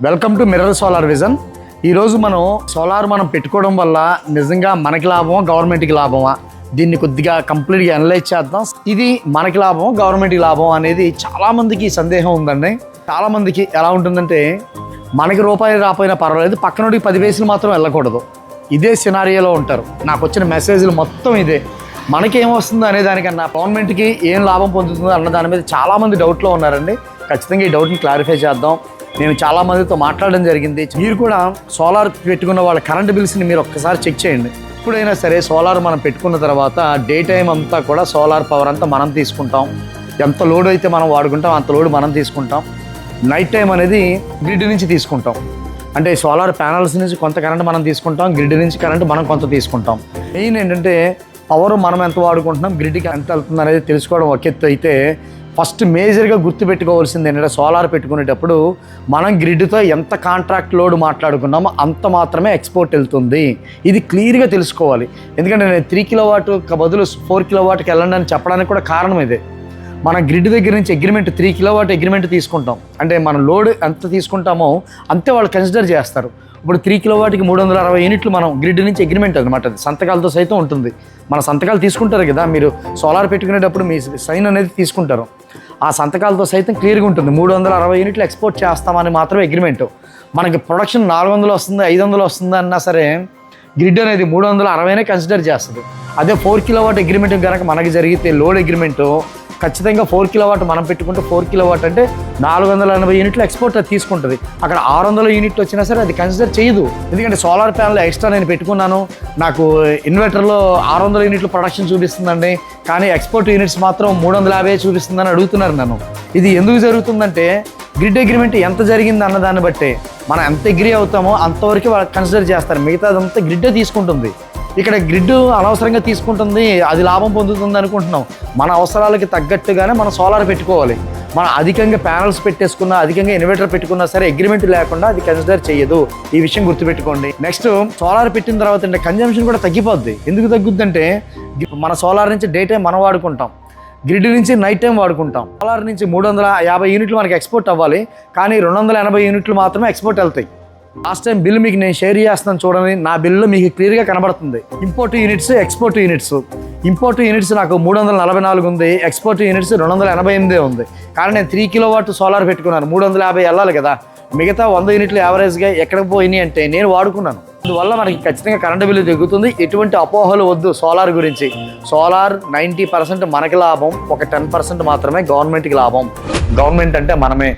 Welcome to mirror solar vision. ఈరోజు మనం పెట్టుకోవడం వల్ల నిజంగా మనకి లాభమా గవర్నమెంట్కి లాభమా దీన్ని కొద్దిగా కంప్లీట్గా అనలైజ్ చేద్దాం. ఇది మనకి లాభమా గవర్నమెంట్కి లాభం అనేది చాలామందికి సందేహం ఉందండి. చాలామందికి ఎలా ఉంటుందంటే మనకి రూపాయి రాపోయినా పర్వాలేదు, పక్కనోడికి 10 పైసలు మాత్రం వెళ్ళకూడదు, ఇదే సినారియోలో ఉంటారు. నాకు వచ్చిన మెసేజ్లు మొత్తం ఇదే. మనకేమొస్తుందో అనే దానికన్నా గవర్నమెంట్కి ఏం లాభం పొందుతుందో అన్న దాని మీద చాలామంది డౌట్లో ఉన్నారండి. ఖచ్చితంగా ఈ డౌట్ని క్లారిఫై చేద్దాం. నేను చాలామందితో మాట్లాడడం జరిగింది. మీరు కూడా సోలార్ పెట్టుకున్న వాళ్ళ కరెంట్ బిల్స్ని మీరు ఒక్కసారి చెక్ చేయండి. ఎప్పుడైనా సరే సోలార్ మనం పెట్టుకున్న తర్వాత డే టైం అంతా కూడా సోలార్ పవర్ అంతా మనం తీసుకుంటాం. ఎంత లోడ్ అయితే మనం వాడుకుంటాం అంత లోడ్ మనం తీసుకుంటాం. నైట్ టైం అనేది గ్రిడ్ నుంచి తీసుకుంటాం. అంటే సోలార్ ప్యానల్స్ నుంచి కొంత కరెంట్ మనం తీసుకుంటాం, గ్రిడ్ నుంచి కరెంట్ మనం కొంత తీసుకుంటాం. మెయిన్ ఏంటంటే పవర్ మనం ఎంత వాడుకుంటున్నాం, గ్రిడ్కి ఎంత వెళ్తుంది అనేది తెలుసుకోవడం ఒక ఎత్తు అయితే, ఫస్ట్ మేజర్గా గుర్తుపెట్టుకోవాల్సింది ఏంటంటే సోలార్ పెట్టుకునేటప్పుడు మనం గ్రిడ్తో ఎంత కాంట్రాక్ట్ లోడ్ మాట్లాడుకున్నామో అంత మాత్రమే ఎక్స్పోర్ట్ వెళ్తుంది. ఇది క్లియర్గా తెలుసుకోవాలి. ఎందుకంటే నేను 3 కిలోవాట్ బదులు 4 కిలోవాట్కి వెళ్ళండి అని చెప్పడానికి కూడా కారణం ఇదే. మన గ్రిడ్ దగ్గర నుంచి అగ్రిమెంట్ 3 కిలోవాట్ అగ్రిమెంట్ తీసుకుంటాం. అంటే మన లోడ్ ఎంత తీసుకుంటామో అంతే వాళ్ళు కన్సిడర్ చేస్తారు. ఇప్పుడు 3 కిలోవాట్కి 360 యూనిట్లు మనం గ్రిడ్ నుంచి అగ్రిమెంట్ అనమాట. అది సంతకాలతో సైతం ఉంటుంది. మన సంతకాలు తీసుకుంటారు కదా, మీరు సోలార్ పెట్టుకునేటప్పుడు మీ సైన్ అనేది తీసుకుంటారు. ఆ సంతకాలతో సైతం క్లియర్గా ఉంటుంది. 360 యూనిట్లు ఎక్స్పోర్ట్ చేస్తామని మాత్రమే అగ్రిమెంట్. మనకి ప్రొడక్షన్ 400 వస్తుంది 500 వస్తుంది అన్నా సరే గ్రిడ్ అనేది 360నే కన్సిడర్ చేస్తుంది. అదే 4 కిలోవాట్ అగ్రిమెంట్ కనుక మనకి జరిగితే లోడ్ అగ్రిమెంటు ఖచ్చితంగా 4 కిలోవాట్ మనం పెట్టుకుంటే 4 కిలోవాట్ అంటే 480 యూనిట్లు ఎక్స్పోర్ట్ అది తీసుకుంటుంది. అక్కడ 600 యూనిట్లు వచ్చినా సరే అది కన్సిడర్ చేయదు. ఎందుకంటే సోలార్ ప్యానల్ ఎక్స్ట్రా నేను పెట్టుకున్నాను, నాకు ఇన్వర్టర్లో 600 యూనిట్లు ప్రొడక్షన్ చూపిస్తుందండి, కానీ ఎక్స్పోర్ట్ యూనిట్స్ మాత్రం 350 చూపిస్తుందని అడుగుతున్నారు నన్ను. ఇది ఎందుకు జరుగుతుందంటే గ్రిడ్ అగ్రిమెంట్ ఎంత జరిగింది అన్న దాన్ని బట్టే మనం ఎంత అగ్రీ అవుతామో అంతవరకు వాళ్ళు కన్సిడర్ చేస్తారు. మిగతాదంతా గ్రిడ్డే తీసుకుంటుంది. ఇక్కడ గ్రిడ్ అనవసరంగా తీసుకుంటుంది, అది లాభం పొందుతుంది అనుకుంటున్నాం. మన అవసరాలకి తగ్గట్టుగానే మనం సోలార్ పెట్టుకోవాలి. మనం అధికంగా ప్యానల్స్ పెట్టేసుకున్నా, అధికంగా ఇన్వర్టర్ పెట్టుకున్నా సరే అగ్రిమెంట్ లేకుండా అది కన్సిడర్ చేయదు. ఈ విషయం గుర్తుపెట్టుకోండి. నెక్స్ట్ సోలార్ పెట్టిన తర్వాత అంటే కన్జంప్షన్ కూడా తగ్గిపోద్ది. ఎందుకు తగ్గుద్దంటే మన సోలార్ నుంచి డే టైం మనం వాడుకుంటాం, గ్రిడ్ నుంచి నైట్ టైం వాడుకుంటాం. సోలార్ నుంచి 350 యూనిట్లు మనకి ఎక్స్పోర్ట్ అవ్వాలి, కానీ 280 యూనిట్లు మాత్రమే ఎక్స్పోర్ట్ వెళ్తాయి. లాస్ట్ టైం బిల్ మీకు నేను షేర్ చేస్తాను చూడండి, నా బిల్లు మీకు క్లియర్గా కనబడుతుంది. Import units export units. Import units నాకు 344 ఉంది, ఎక్స్పోర్ట్ యూనిట్స్ 288 ఉంది. కానీ నేను 3 కిలోవాట్ సోలార్ పెట్టుకున్నాను, 350 వెళ్ళాలి కదా. మిగతా 100 యూనిట్లు యావరేజ్గా ఎక్కడికి పోయినాయి అంటే నేను వాడుకున్నాను. అందువల్ల మనకి ఖచ్చితంగా కరెంటు బిల్లు తగ్గుతుంది. ఎటువంటి అపోహలు వద్దు సోలార్ గురించి. సోలార్ 90% మనకి లాభం, ఒక 10% మాత్రమే గవర్నమెంట్కి లాభం. గవర్నమెంట్ అంటే మనమే.